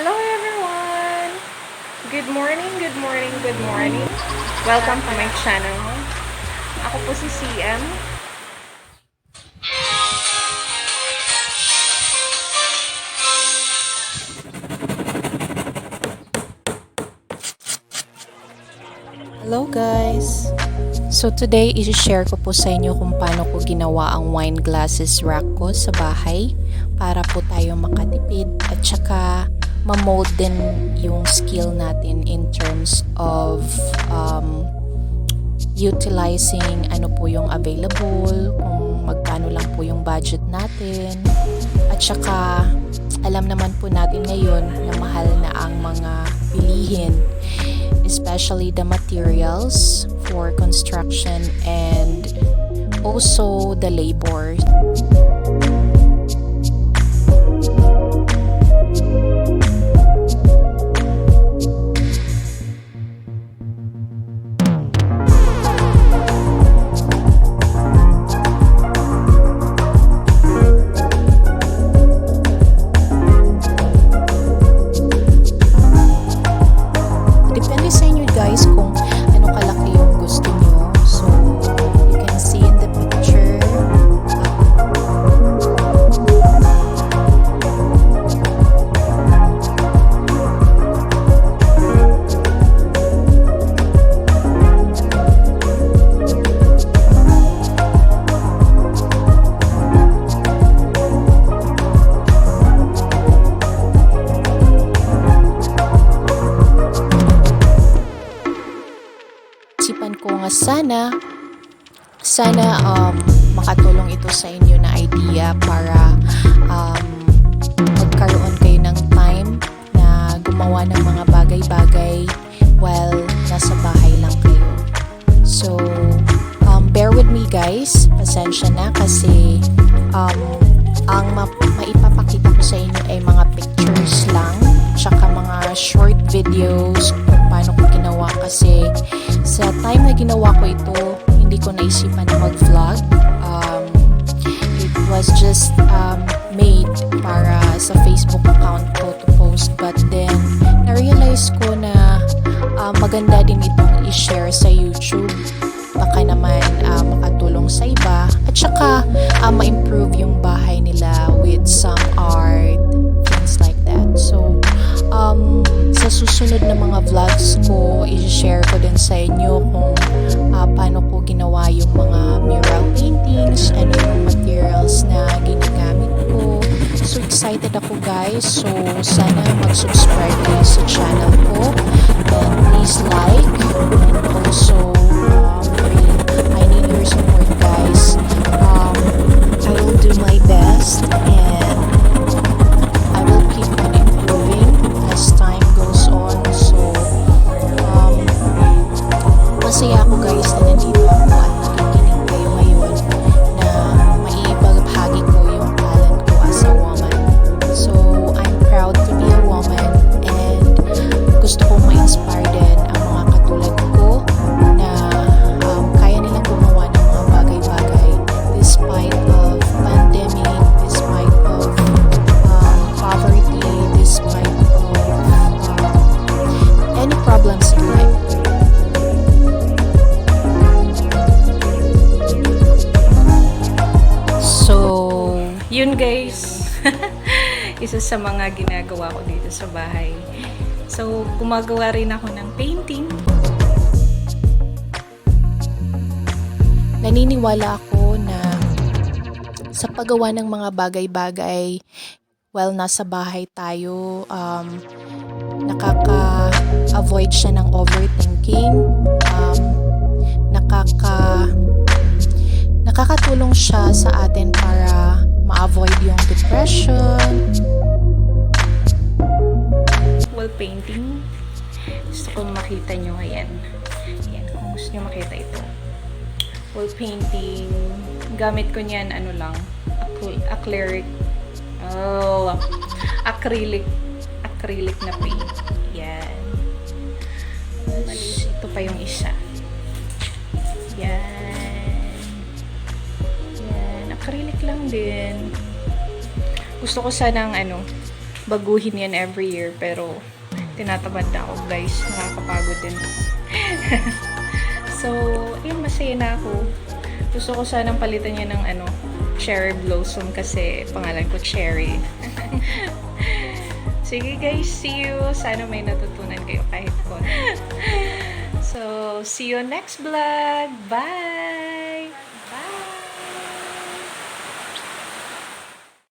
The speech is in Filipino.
Hello everyone! Good morning, good morning, good morning. Welcome to my channel. Ako po si CM. Hello guys! So today, i-share ko po sa inyo kung paano ko ginawa ang wine glasses rack ko sa bahay para po tayo makatipid at saka ma-mold din yung skill natin in terms of utilizing ano po yung available, kung magkano lang po yung budget natin, at saka alam naman po natin ngayon na mahal na ang mga bilihin, especially the materials for construction and also the labor. Depende sa inyo guys kung ano kalaki yung gusto nyo. So, you can see in the picture. Isipan ko nga sana makatulong ito sa inyo na idea para magkaroon kayo ng time na gumawa ng mga bagay-bagay while nasa bahay lang kayo. So, bear with me guys, pasensya na kasi ang maipapakita ko sa inyo ay mga pictures lang tsaka mga short videos kung paano ko ginawa kasi sa time na ginawa ko ito, hindi ko naisipan na mag-vlog. It was just made para sa Facebook account ko to post, but then na-realize ko na maganda din itong i-share sa YouTube. Baka naman makatulong sa iba at saka ma-improve yung bahay nila with some art, things like that. So, sa susunod na mga vlogs ko, i-share ko din sa inyo kung paano ko ginawa yung mga mural paintings, ano yung materials na ginagamit ko. So excited ako guys. So sana mag-subscribe kayo sa channel ko and please like, and also I need your support guys. I will do my best and I will keep on improving as time goes on. So, masaya ako guys na nandito ako at nakikinig kayo ngayon na maibabahagi ko yung talent ko as a woman. So, I'm proud to be a woman and gusto kong ma-inspire din ang mga katulad ko na kaya nilang gumawa ng mga bagay-bagay despite of pandemic, despite of poverty, despite of any problems in life. So, Yun guys, isa sa mga ginagawa ko dito sa bahay. So, gumagawa rin ako ng painting. naniniwala ako na sa paggawa ng mga bagay-bagay while nasa bahay tayo, nakaka-avoid siya ng overthinking, nakakatulong siya sa atin para ma-avoid yung depression. Wall painting. Gusto kong makita nyo. Ayan. Ayan. Kung gusto nyo makita ito. Wall painting. Gamit ko niyan, ano lang, acrylic. Oh, acrylic na paint. Yan. Ito pa yung isa. Yan. Yan. Acrylic lang din. Gusto ko sanang baguhin yan every year. Pero, tinatamad na ako, guys. Nakakapagod din. So, yun, masaya na ako. Gusto ko sanang palitan niya ng cherry blossom kasi pangalan ko Cherry. Sige guys, see you. Sana may natutunan kayo kahit konti. So, see you next vlog. Bye!